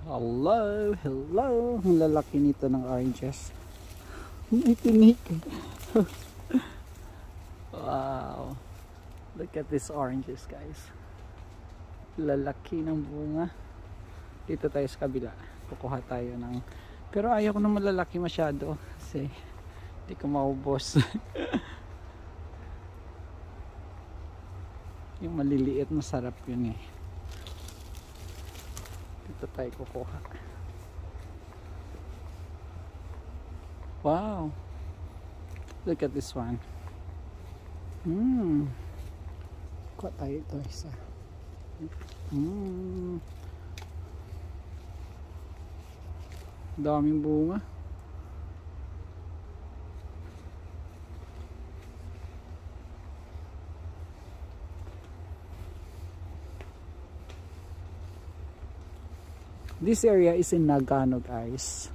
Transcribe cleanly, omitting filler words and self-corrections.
Hello, hello. Ang lalaki nito ng oranges. May tinik. Wow. Look at these oranges, guys. Lalaki ng bunga. Dito tayo sa kabila. Kukuha tayo ng... Pero ayaw ko na malalaki masyado. Kasi hindi ko maubos. Yung maliliit masarap yun eh. Dito tayo kukuha. Wow. Look at this one. Kuha tayo ito isa. Daming bunga. This area is in Nagano, guys.